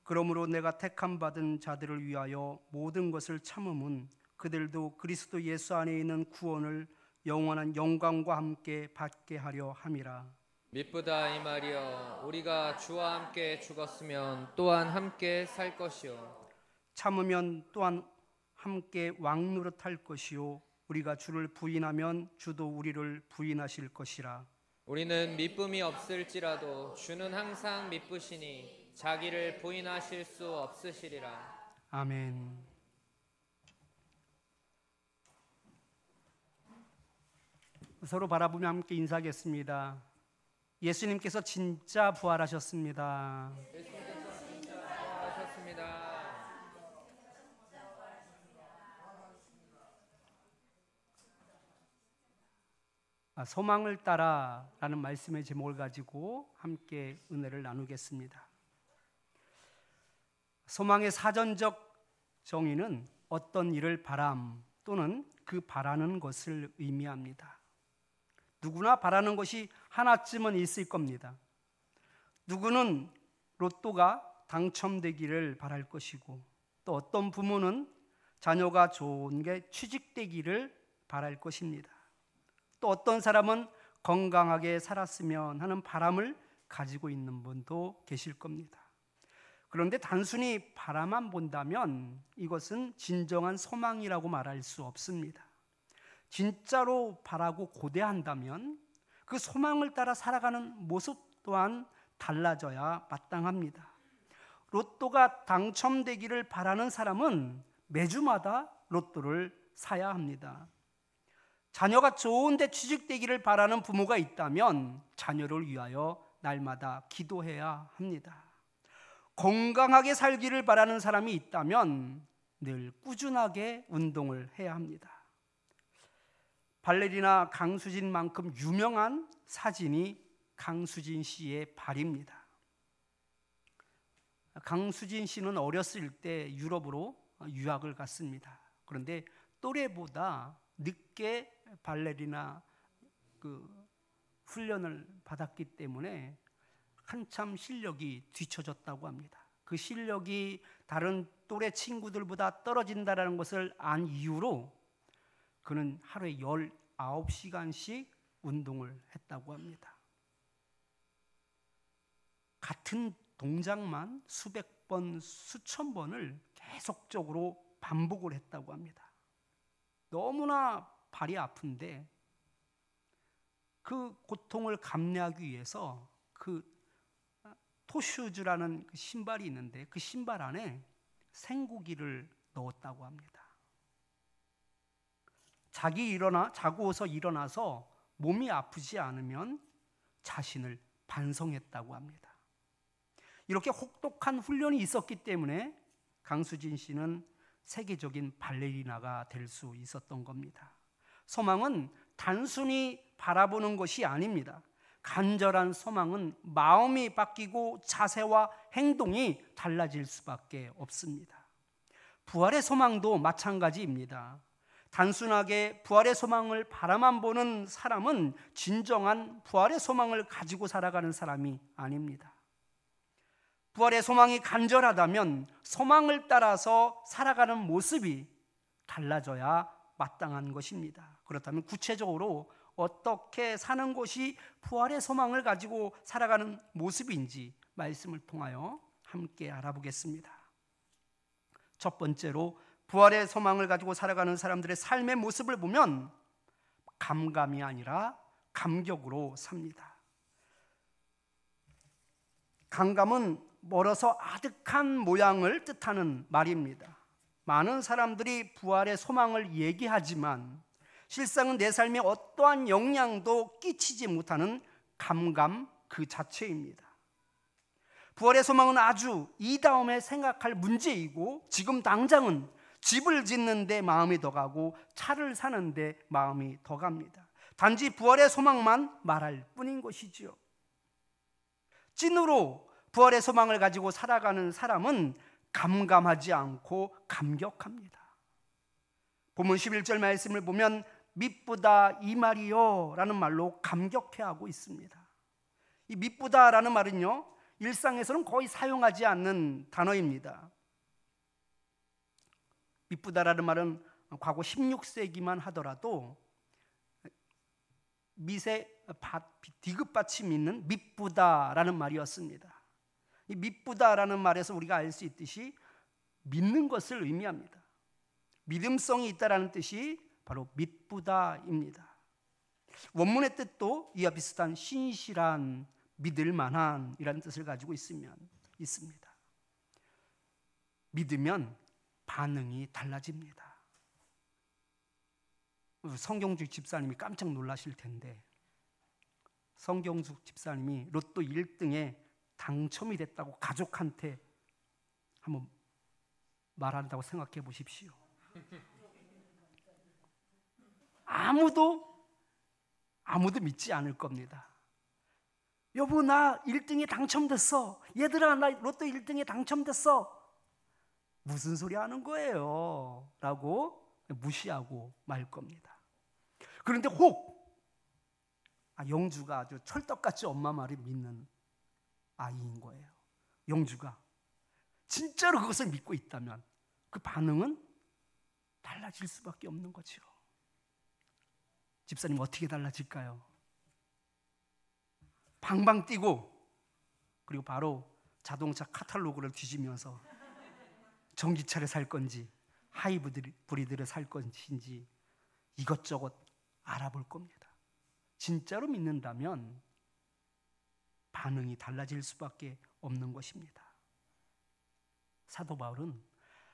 그러므로 내가 택함 받은 자들을 위하여 모든 것을 참음은 그들도 그리스도 예수 안에 있는 구원을 영원한 영광과 함께 받게 하려 함이라. 미쁘다 이 말이여, 우리가 주와 함께 죽었으면 또한 함께 살 것이요, 참으면 또한 함께 왕노릇할 것이요, 우리가 주를 부인하면 주도 우리를 부인하실 것이라. 우리는 미쁨이 없을지라도 주는 항상 미쁘시니 자기를 부인하실 수 없으시리라. 아멘. 서로 바라보며 함께 인사하겠습니다. 예수님께서 진짜 부활하셨습니다. 예수님께서 진짜 부활하셨습니다. 소망을 따라라는 말씀의 제목을 가지고 함께 은혜를 나누겠습니다. 소망의 사전적 정의는 어떤 일을 바람 또는 그 바라는 것을 의미합니다. 누구나 바라는 것이 하나쯤은 있을 겁니다. 누구는 로또가 당첨되기를 바랄 것이고, 또 어떤 부모는 자녀가 좋은 게 취직되기를 바랄 것입니다. 또 어떤 사람은 건강하게 살았으면 하는 바람을 가지고 있는 분도 계실 겁니다. 그런데 단순히 바라만 본다면 이것은 진정한 소망이라고 말할 수 없습니다. 진짜로 바라고 고대한다면 그 소망을 따라 살아가는 모습 또한 달라져야 마땅합니다. 로또가 당첨되기를 바라는 사람은 매주마다 로또를 사야 합니다. 자녀가 좋은데 취직되기를 바라는 부모가 있다면 자녀를 위하여 날마다 기도해야 합니다. 건강하게 살기를 바라는 사람이 있다면 늘 꾸준하게 운동을 해야 합니다. 발레리나 강수진만큼 유명한 사진이 강수진 씨의 발입니다. 강수진 씨는 어렸을 때 유럽으로 유학을 갔습니다. 그런데 또래보다 늦게 발레리나 훈련을 받았기 때문에 한참 실력이 뒤처졌다고 합니다. 그 실력이 다른 또래 친구들보다 떨어진다는 것을 안 이유로 그는 하루에 19시간씩 운동을 했다고 합니다. 같은 동작만 수백 번, 수천 번을 계속적으로 반복을 했다고 합니다. 너무나 발이 아픈데 그 고통을 감내하기 위해서 그 토슈즈라는 그 신발이 있는데 그 신발 안에 생고기를 넣었다고 합니다. 자고서 일어나서 몸이 아프지 않으면 자신을 반성했다고 합니다. 이렇게 혹독한 훈련이 있었기 때문에 강수진 씨는 세계적인 발레리나가 될 수 있었던 겁니다. 소망은 단순히 바라보는 것이 아닙니다. 간절한 소망은 마음이 바뀌고 자세와 행동이 달라질 수밖에 없습니다. 부활의 소망도 마찬가지입니다. 단순하게 부활의 소망을 바라만 보는 사람은 진정한 부활의 소망을 가지고 살아가는 사람이 아닙니다. 부활의 소망이 간절하다면 소망을 따라서 살아가는 모습이 달라져야 마땅한 것입니다. 그렇다면 구체적으로 어떻게 사는 것이 부활의 소망을 가지고 살아가는 모습인지 말씀을 통하여 함께 알아보겠습니다. 첫 번째로 부활의 소망을 가지고 살아가는 사람들의 삶의 모습을 보면 감감이 아니라 감격으로 삽니다. 감감은 멀어서 아득한 모양을 뜻하는 말입니다. 많은 사람들이 부활의 소망을 얘기하지만 실상은 내 삶에 어떠한 영향도 끼치지 못하는 감감 그 자체입니다. 부활의 소망은 아주 이 다음에 생각할 문제이고 지금 당장은 집을 짓는 데 마음이 더 가고 차를 사는 데 마음이 더 갑니다. 단지 부활의 소망만 말할 뿐인 것이지요. 찐으로 부활의 소망을 가지고 살아가는 사람은 감감하지 않고 감격합니다. 본문 11절 말씀을 보면 미쁘다 이 말이요 라는 말로 감격해하고 있습니다. 이 미쁘다라는 말은요, 일상에서는 거의 사용하지 않는 단어입니다. 미쁘다라는 말은 과거 16세기만 하더라도 밑에 디귿 받침이 있는 미쁘다라는 말이었습니다. 이 미쁘다라는 말에서 우리가 알 수 있듯이 믿는 것을 의미합니다. 믿음성이 있다라는 뜻이 바로 미쁘다입니다. 원문의 뜻도 이와 비슷한 신실한, 믿을 만한 이라는 뜻을 가지고 있습니다. 믿으면 반응이 달라집니다. 성경주 집사님이 깜짝 놀라실 텐데, 성경주 집사님이 로또 1등에 당첨이 됐다고 가족한테 한번 말한다고 생각해 보십시오. 아무도 믿지 않을 겁니다. 여보, 나 1등에 당첨됐어. 얘들아, 나 로또 1등에 당첨됐어. 무슨 소리 하는 거예요? 라고 무시하고 말 겁니다. 그런데 영주가 아주 철떡같이 엄마 말을 믿는 아이인 거예요. 영주가 진짜로 그것을 믿고 있다면 그 반응은 달라질 수밖에 없는 거죠. 집사님, 어떻게 달라질까요? 방방 뛰고, 그리고 바로 자동차 카탈로그를 뒤지면서 전기차를 살 건지 하이브리드를 살 건지 이것저것 알아볼 겁니다. 진짜로 믿는다면 반응이 달라질 수밖에 없는 것입니다. 사도 바울은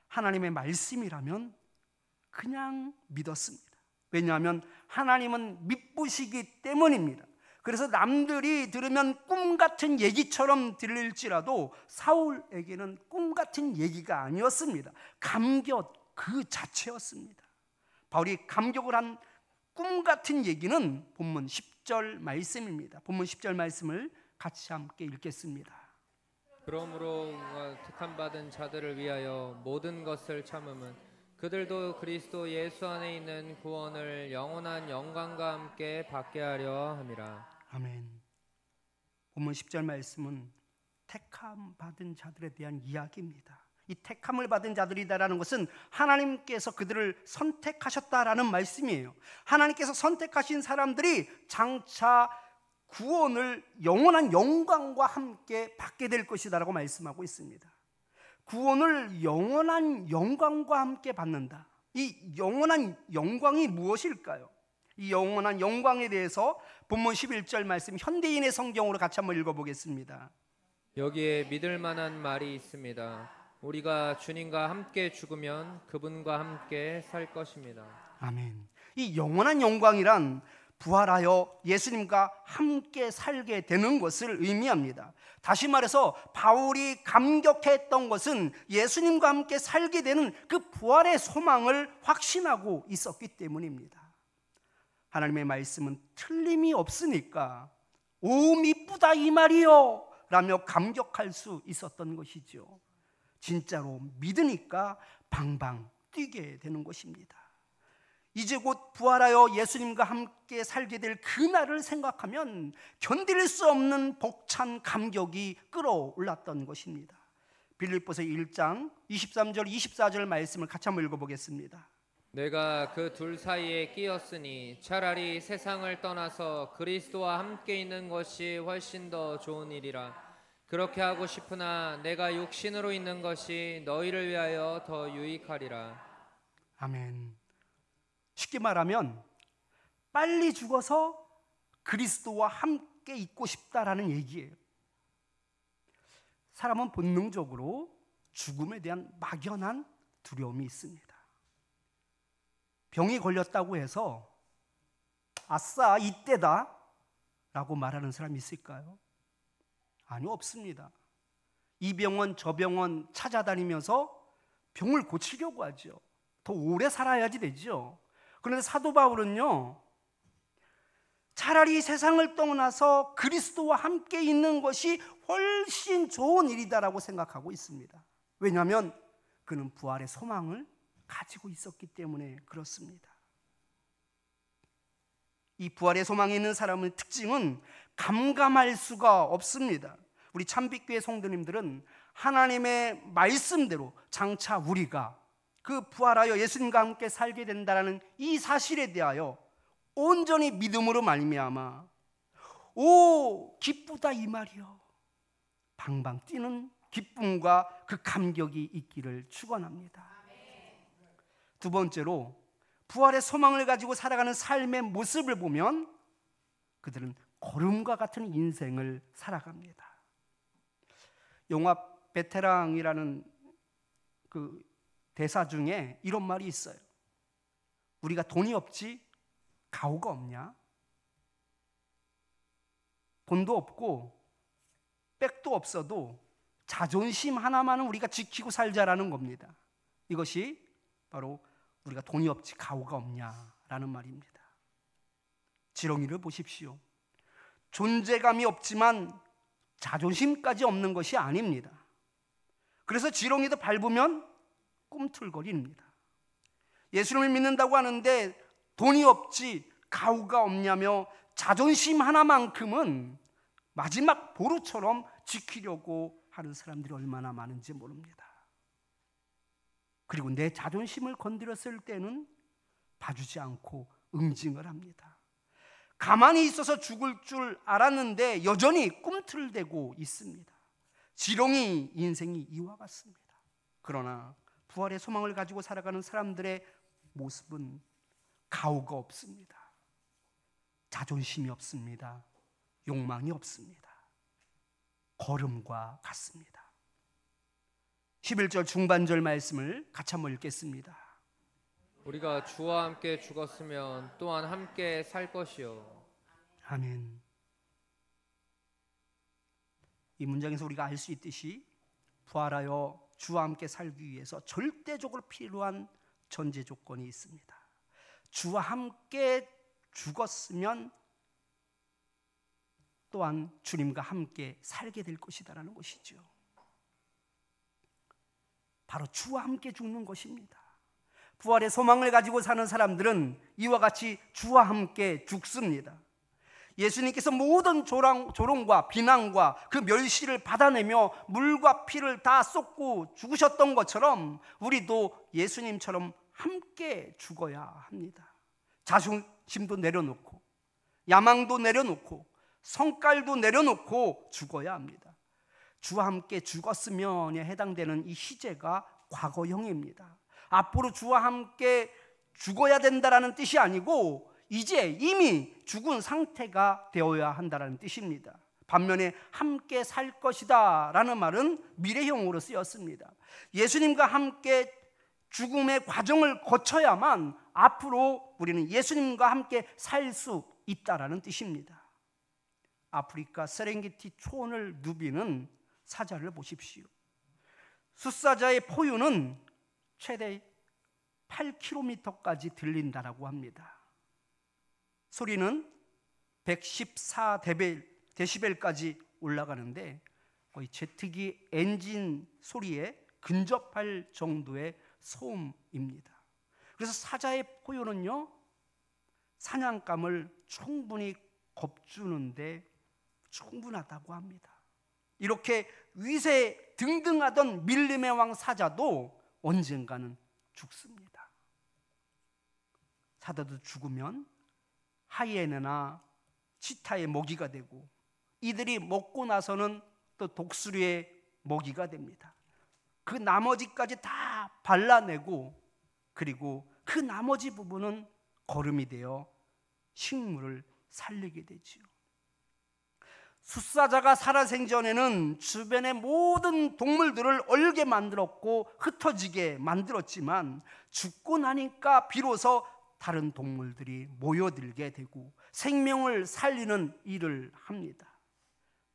하나님의 말씀이라면 그냥 믿었습니다. 왜냐하면 하나님은 미쁘시기 때문입니다. 그래서 남들이 들으면 꿈 같은 얘기처럼 들릴지라도 사울에게는 꿈 같은 얘기가 아니었습니다. 감격 그 자체였습니다. 바울이 감격을 한 꿈 같은 얘기는 본문 10절 말씀입니다. 본문 10절 말씀을 같이 함께 읽겠습니다. 그러므로 택함 받은 자들을 위하여 모든 것을 참음은 그들도 그리스도 예수 안에 있는 구원을 영원한 영광과 함께 받게 하려 함이라. 아멘. 본문 10절 말씀은 택함 받은 자들에 대한 이야기입니다. 이 택함을 받은 자들이다라는 것은 하나님께서 그들을 선택하셨다라는 말씀이에요. 하나님께서 선택하신 사람들이 장차 구원을 영원한 영광과 함께 받게 될 것이다라고 말씀하고 있습니다. 구원을 영원한 영광과 함께 받는다. 이 영원한 영광이 무엇일까요? 이 영원한 영광에 대해서 본문 11절 말씀 현대인의 성경으로 같이 한번 읽어보겠습니다. 여기에 믿을 만한 말이 있습니다. 우리가 주님과 함께 죽으면 그분과 함께 살 것입니다. 아멘. 이 영원한 영광이란 부활하여 예수님과 함께 살게 되는 것을 의미합니다. 다시 말해서 바울이 감격했던 것은 예수님과 함께 살게 되는 그 부활의 소망을 확신하고 있었기 때문입니다. 하나님의 말씀은 틀림이 없으니까 오 미쁘다 이 말이요 라며 감격할 수 있었던 것이죠. 진짜로 믿으니까 방방 뛰게 되는 것입니다. 이제 곧 부활하여 예수님과 함께 살게 될 그날을 생각하면 견딜 수 없는 벅찬 감격이 끌어올랐던 것입니다. 빌립보서 1장 23절 24절 말씀을 같이 한번 읽어보겠습니다. 내가 그 둘 사이에 끼었으니 차라리 세상을 떠나서 그리스도와 함께 있는 것이 훨씬 더 좋은 일이라. 그렇게 하고 싶으나 내가 육신으로 있는 것이 너희를 위하여 더 유익하리라. 아멘. 쉽게 말하면 빨리 죽어서 그리스도와 함께 있고 싶다라는 얘기예요. 사람은 본능적으로 죽음에 대한 막연한 두려움이 있습니다. 병이 걸렸다고 해서 아싸 이때다 라고 말하는 사람이 있을까요? 아니요, 없습니다. 이 병원 저 병원 찾아다니면서 병을 고치려고 하죠. 더 오래 살아야지 되죠. 그런데 사도 바울은요, 차라리 세상을 떠나서 그리스도와 함께 있는 것이 훨씬 좋은 일이다라고 생각하고 있습니다. 왜냐하면 그는 부활의 소망을 가지고 있었기 때문에 그렇습니다. 이 부활의 소망이 있는 사람의 특징은 감감할 수가 없습니다. 우리 참빛교회 성도님들은 하나님의 말씀대로 장차 우리가 그 부활하여 예수님과 함께 살게 된다는 이 사실에 대하여 온전히 믿음으로 말미암아 오 기쁘다 이 말이요, 방방 뛰는 기쁨과 그 감격이 있기를 축원합니다. 두 번째로 부활의 소망을 가지고 살아가는 삶의 모습을 보면 그들은 걸음과 같은 인생을 살아갑니다. 영화 베테랑이라는 그 대사 중에 이런 말이 있어요. 우리가 돈이 없지 가오가 없냐? 돈도 없고 백도 없어도 자존심 하나만은 우리가 지키고 살자라는 겁니다. 이것이 바로 우리가 돈이 없지 가오가 없냐라는 말입니다. 지렁이를 보십시오. 존재감이 없지만 자존심까지 없는 것이 아닙니다. 그래서 지렁이도 밟으면 꿈틀거립니다. 예수님을 믿는다고 하는데 돈이 없지 가오가 없냐며 자존심 하나만큼은 마지막 보루처럼 지키려고 하는 사람들이 얼마나 많은지 모릅니다. 그리고 내 자존심을 건드렸을 때는 봐주지 않고 응징을 합니다. 가만히 있어서 죽을 줄 알았는데 여전히 꿈틀대고 있습니다. 지렁이 인생이 이와 같습니다. 그러나 부활의 소망을 가지고 살아가는 사람들의 모습은 가오가 없습니다. 자존심이 없습니다. 욕망이 없습니다. 걸음과 같습니다. 11절 중반절 말씀을 같이 한번 읽겠습니다. 우리가 주와 함께 죽었으면 또한 함께 살 것이요. 아멘. 이 문장에서 우리가 알 수 있듯이 부활하여 주와 함께 살기 위해서 절대적으로 필요한 전제 조건이 있습니다. 주와 함께 죽었으면 또한 주님과 함께 살게 될 것이다라는 것이죠. 바로 주와 함께 죽는 것입니다. 부활의 소망을 가지고 사는 사람들은 이와 같이 주와 함께 죽습니다. 예수님께서 모든 조롱과 비난과 그 멸시를 받아내며 물과 피를 다 쏟고 죽으셨던 것처럼 우리도 예수님처럼 함께 죽어야 합니다. 자존심도 내려놓고 야망도 내려놓고 성깔도 내려놓고 죽어야 합니다. 주와 함께 죽었으면에 해당되는 이 시제가 과거형입니다. 앞으로 주와 함께 죽어야 된다라는 뜻이 아니고 이제 이미 죽은 상태가 되어야 한다는 뜻입니다. 반면에 함께 살 것이다 라는 말은 미래형으로 쓰였습니다. 예수님과 함께 죽음의 과정을 거쳐야만 앞으로 우리는 예수님과 함께 살 수 있다라는 뜻입니다. 아프리카 세렝게티 초원을 누비는 사자를 보십시오. 숫사자의 포유는 최대 8km까지 들린다라고 합니다. 소리는 114데시벨까지 올라가는데 거의 제트기 엔진 소리에 근접할 정도의 소음입니다. 그래서 사자의 포유는요, 사냥감을 충분히 겁주는데 충분하다고 합니다. 이렇게 위세 등등하던 밀림의 왕 사자도 언젠가는 죽습니다. 사자도 죽으면 하이에나나 치타의 먹이가 되고 이들이 먹고 나서는 또 독수리의 먹이가 됩니다. 그 나머지까지 다 발라내고 그리고 그 나머지 부분은 거름이 되어 식물을 살리게 되지요. 숫사자가 살아생전에는 주변의 모든 동물들을 얼게 만들었고 흩어지게 만들었지만 죽고 나니까 비로소 다른 동물들이 모여들게 되고 생명을 살리는 일을 합니다.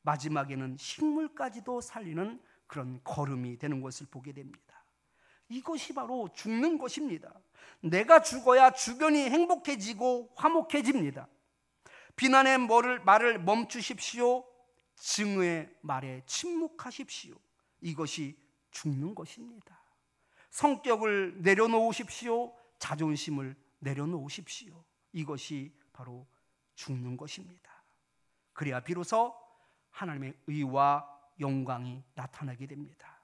마지막에는 식물까지도 살리는 그런 걸음이 되는 것을 보게 됩니다. 이것이 바로 죽는 것입니다. 내가 죽어야 주변이 행복해지고 화목해집니다. 비난의 말을 멈추십시오. 증오의 말에 침묵하십시오. 이것이 죽는 것입니다. 성격을 내려놓으십시오. 자존심을 내려놓으십시오. 이것이 바로 죽는 것입니다. 그래야 비로소 하나님의 의와 영광이 나타나게 됩니다.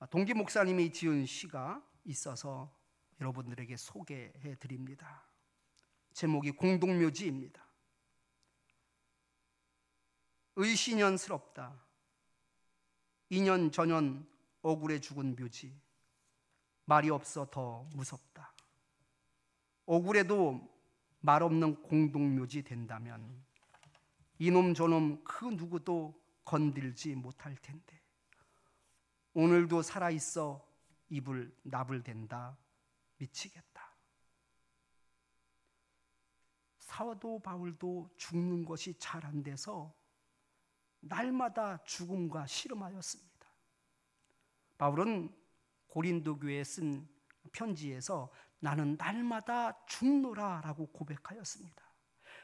동기 목사님이 지은 시가 있어서 여러분들에게 소개해 드립니다. 제목이 공동묘지입니다. 의신연스럽다. 2년 전년 억울해 죽은 묘지. 말이 없어 더 무섭다. 억울해도 말 없는 공동묘지 된다면 이놈 저놈 그 누구도 건들지 못할 텐데 오늘도 살아있어 입을 나불댄다. 미치겠다. 사도 바울도 죽는 것이 잘 안 돼서 날마다 죽음과 씨름하였습니다. 바울은 고린도 교회에 쓴 편지에서 나는 날마다 죽노라 라고 고백하였습니다.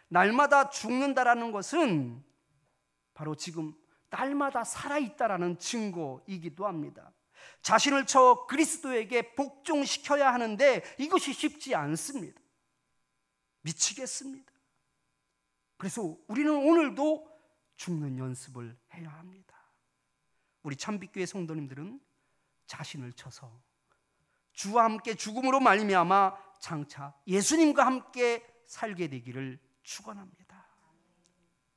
날마다 죽는다라는 것은 바로 지금 날마다 살아있다라는 증거이기도 합니다. 자신을 쳐 그리스도에게 복종시켜야 하는데 이것이 쉽지 않습니다. 미치겠습니다. 그래서 우리는 오늘도 죽는 연습을 해야 합니다. 우리 참빛교회 성도님들은 자신을 쳐서 주와 함께 죽음으로 말미암아 장차 예수님과 함께 살게 되기를 축원합니다.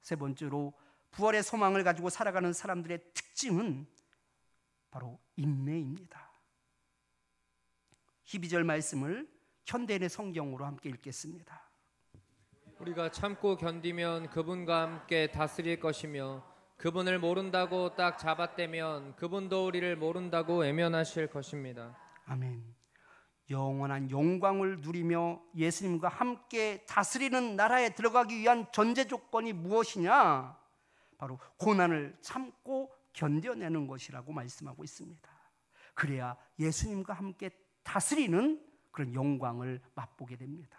세 번째로 부활의 소망을 가지고 살아가는 사람들의 특징은 바로 인내입니다. 12절 말씀을 현대인의 성경으로 함께 읽겠습니다. 우리가 참고 견디면 그분과 함께 다스릴 것이며 그분을 모른다고 딱 잡아떼면 그분도 우리를 모른다고 외면하실 것입니다. 아멘. 영원한 영광을 누리며 예수님과 함께 다스리는 나라에 들어가기 위한 전제 조건이 무엇이냐? 바로 고난을 참고 견뎌내는 것이라고 말씀하고 있습니다. 그래야 예수님과 함께 다스리는 그런 영광을 맛보게 됩니다.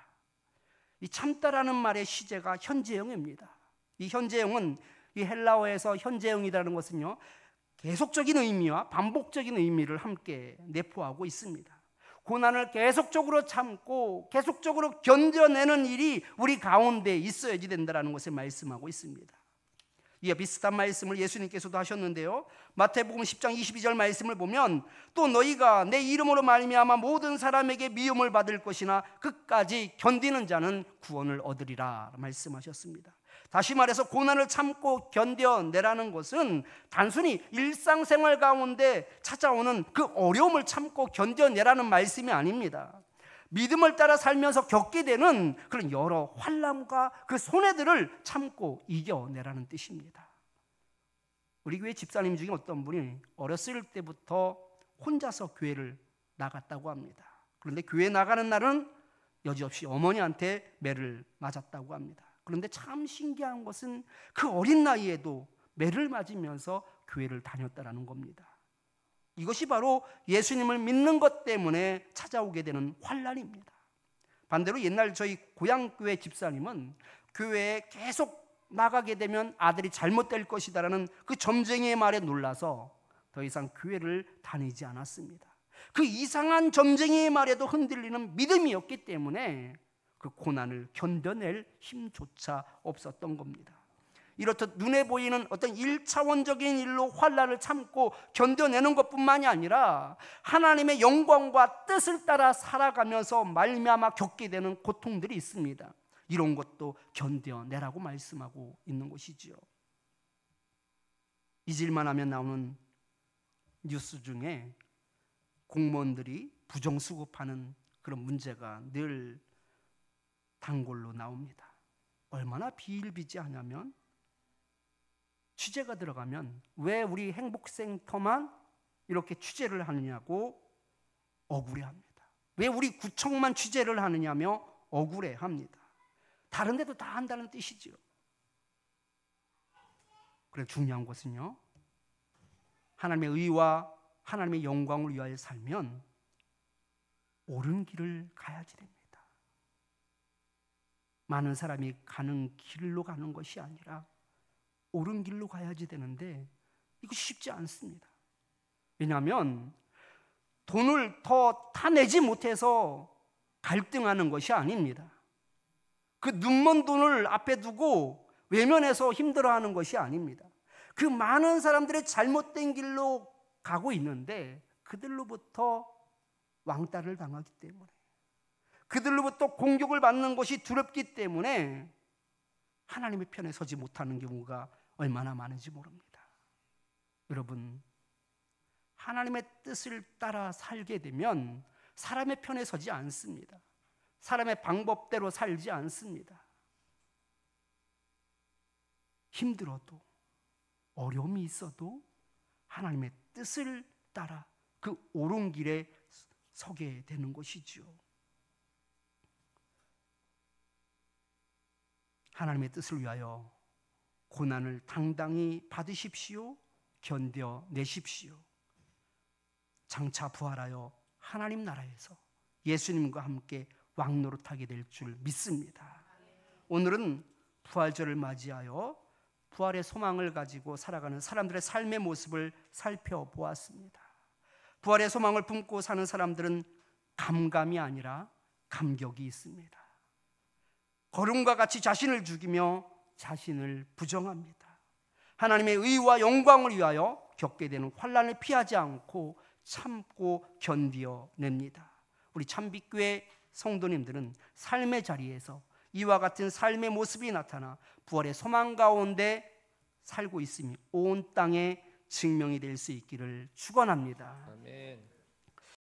이 참다라는 말의 시제가 현재형입니다. 이 현재형은 이 헬라어에서 현재형이라는 것은요, 계속적인 의미와 반복적인 의미를 함께 내포하고 있습니다. 고난을 계속적으로 참고 계속적으로 견뎌내는 일이 우리 가운데 있어야지 된다는 것을 말씀하고 있습니다. 이에 비슷한 말씀을 예수님께서도 하셨는데요, 마태복음 10장 22절 말씀을 보면 또 너희가 내 이름으로 말미암아 모든 사람에게 미움을 받을 것이나 끝까지 견디는 자는 구원을 얻으리라 말씀하셨습니다. 다시 말해서 고난을 참고 견뎌내라는 것은 단순히 일상생활 가운데 찾아오는 그 어려움을 참고 견뎌내라는 말씀이 아닙니다. 믿음을 따라 살면서 겪게 되는 그런 여러 환난과 그 손해들을 참고 이겨내라는 뜻입니다. 우리 교회 집사님 중에 어떤 분이 어렸을 때부터 혼자서 교회를 나갔다고 합니다. 그런데 교회 나가는 날은 여지없이 어머니한테 매를 맞았다고 합니다. 그런데 참 신기한 것은 그 어린 나이에도 매를 맞으면서 교회를 다녔다는 겁니다. 이것이 바로 예수님을 믿는 것 때문에 찾아오게 되는 환난입니다. 반대로 옛날 저희 고향교회 집사님은 교회에 계속 나가게 되면 아들이 잘못될 것이다라는 그 점쟁이의 말에 놀라서 더 이상 교회를 다니지 않았습니다. 그 이상한 점쟁이의 말에도 흔들리는 믿음이었기 때문에 그 고난을 견뎌낼 힘조차 없었던 겁니다. 이렇듯 눈에 보이는 어떤 1차원적인 일로 환난을 참고 견뎌내는 것뿐만이 아니라 하나님의 영광과 뜻을 따라 살아가면서 말미암아 겪게 되는 고통들이 있습니다. 이런 것도 견뎌내라고 말씀하고 있는 것이지요. 잊을만 하면 나오는 뉴스 중에 공무원들이 부정수급하는 그런 문제가 늘 단골로 나옵니다. 얼마나 비일비재하냐면 취재가 들어가면 왜 우리 행복센터만 이렇게 취재를 하느냐고 억울해합니다. 왜 우리 구청만 취재를 하느냐며 억울해합니다. 다른 데도 다 한다는 뜻이죠. 그래서 중요한 것은요, 하나님의 의와 하나님의 영광을 위하여 살면 옳은 길을 가야지 됩니다. 많은 사람이 가는 길로 가는 것이 아니라 옳은 길로 가야지 되는데 이것이 쉽지 않습니다. 왜냐하면 돈을 더 타내지 못해서 갈등하는 것이 아닙니다. 그 눈먼 돈을 앞에 두고 외면해서 힘들어하는 것이 아닙니다. 그 많은 사람들의 잘못된 길로 가고 있는데 그들로부터 왕따를 당하기 때문에, 그들로부터 공격을 받는 것이 두렵기 때문에 하나님의 편에 서지 못하는 경우가 얼마나 많은지 모릅니다. 여러분, 하나님의 뜻을 따라 살게 되면 사람의 편에 서지 않습니다. 사람의 방법대로 살지 않습니다. 힘들어도, 어려움이 있어도 하나님의 뜻을 따라 그 옳은 길에 서게 되는 것이죠. 하나님의 뜻을 위하여 고난을 당당히 받으십시오. 견뎌내십시오. 장차 부활하여 하나님 나라에서 예수님과 함께 왕노릇하게 될 줄 믿습니다. 오늘은 부활절을 맞이하여 부활의 소망을 가지고 살아가는 사람들의 삶의 모습을 살펴보았습니다. 부활의 소망을 품고 사는 사람들은 감감이 아니라 감격이 있습니다. 거름과 같이 자신을 죽이며 자신을 부정합니다. 하나님의 의와 영광을 위하여 겪게 되는 환난을 피하지 않고 참고 견디어냅니다. 우리 참빛교회 성도님들은 삶의 자리에서 이와 같은 삶의 모습이 나타나 부활의 소망 가운데 살고 있음이 온 땅에 증명이 될 수 있기를 축원합니다. 아멘.